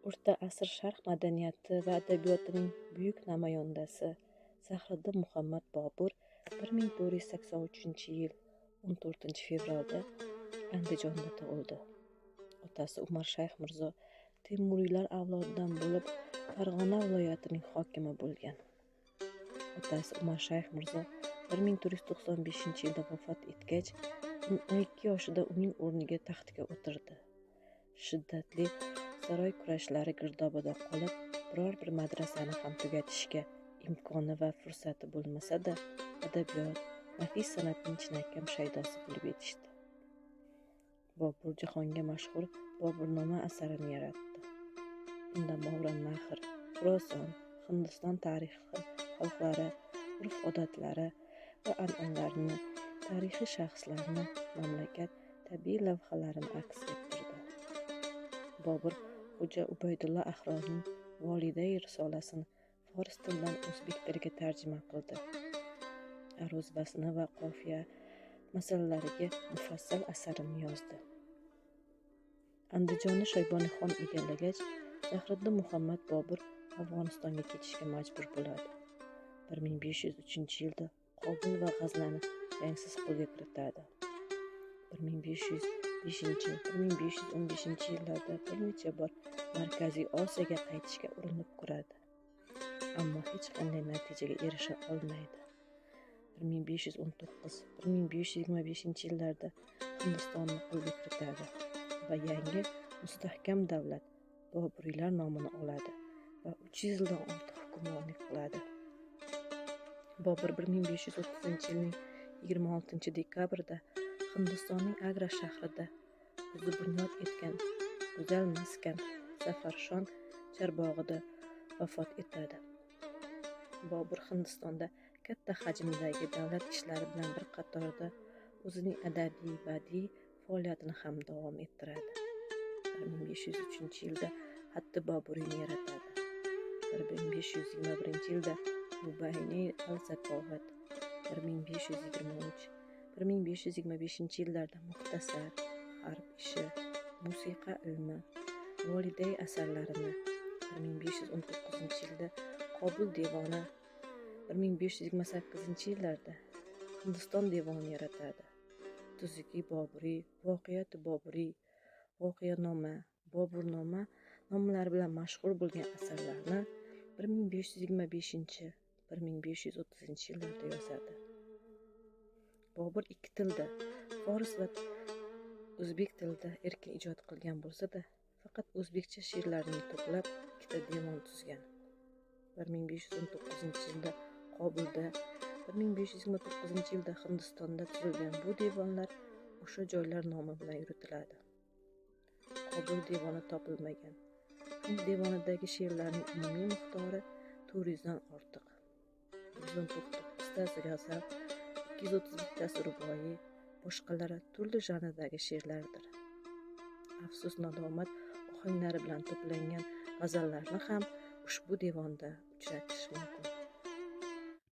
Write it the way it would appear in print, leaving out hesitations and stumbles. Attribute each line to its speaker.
Speaker 1: O'rta asr sharq madaniyati va adabiyotining buyuk namoyandasi Zahiriddin Muhammad Bobur 1483-yil 14 fevralda Andijonda tug'ildi. Otasi Umar Shayx Mirzo Temuriylar avlodidan bo'lib, Farg'ona viloyatining hokimi bo'lgan. Otasi Umar Shayx Mirzo 1495-yilda vafot etgach, 12 yoshida uning o'rniga taxtga o'tirdi. Shiddatli saroy kurashlari girdobida qolib, biror bir madrasani ham tugatishga imkoni va fursati bo'lmasa-da, adabiyot, nafis san'atning chinakam shaydosi bo'lib yetishdi. Bobur jahonga mashhur Boburnoma asarini yaratdi. Unda Movaroun Nahr, Xuroson, Hindiston tarixi, xalqlari, urf-odatlari va an'analarini, tarixiy shaxslarni, mamlakat, tabiiy lavhalarini aks ettirdi. Bobur Xo'ja Ubaydulla Ahroning Volidai risolasini fors tilidan o'zbek tiliga tarjima qildi. Aruz, vasna va qofiya masalalariga mufassal asarini yozdi. Andijonni Shayboniyxon egallagach, Zahiriddin Muhammad Bobur Afg'onistonga ketishga majbur bo'ladi. 1503-yilda Qobul va G'aznani jangsiz qo'lga kiritadi. 1505-1515 yillarda bir necha bor Markaziy Osiyoga qaytishga urinib ko'radi, ammo hech qanday natijaga erisha olmaydi. 1519-1525 yillarda Hindistonni qo'lga kiritadi va yangi mustahkam davlat Boburiylar nomini oladi va 300 yildan ortiq hukmronlik qiladi. Bobur 1530-yilning 26 dekabrida Hindistonning Agra shahrida o'zi bunyod etgan go'zal maskan Zafarshon chorbog'ida vafot etadi. Bobur Hindistonda katta hajmdagi davlat ishlari bilan bir qatorda o'zining adabiy, badiiy faoliyatini ham davom ettiradi. 1503-yilda Xatti Boburiyni yaratadi. 1521-yilda Mubayni al-Zakovat, 1525-yillarda Muxtasar, Harb ishi, musiqa ilmi, Volidai asarlarini, 1519-yilda Qobul devoni, 1528-yillarda Hindiston devoni yaratadi. Tuzuki Boburiy, Voqeati Boburiy, Voqeanoma, Boburnoma nomlari bilan mashhur bo'lgan asarlarni 1525-1530 yillarda yozadi. Bobur ikki tilda, fors va o'zbek tilida erkin ijod qilgan bo'lsa-da, faqat o'zbekcha she'rlarni to'plab ikkita devon tuzgan. 1519-yilda Qobulda, 1529-yilda Hindistonda tuzilgan bu devonlar o'sha joylar nomi bilan yuritiladi. Qobul devoni topilmagan. Hind devonidagi she'rlarning umumiy miqdori 400 dan ortiq. 199 g'azal, 231 ruboiy, boshqalari turli janrdagi she'rlardir. Afsus, nadomat ohanglari bilan to'plangan g'azallarni ham ushbu devonda uchratish mumkin.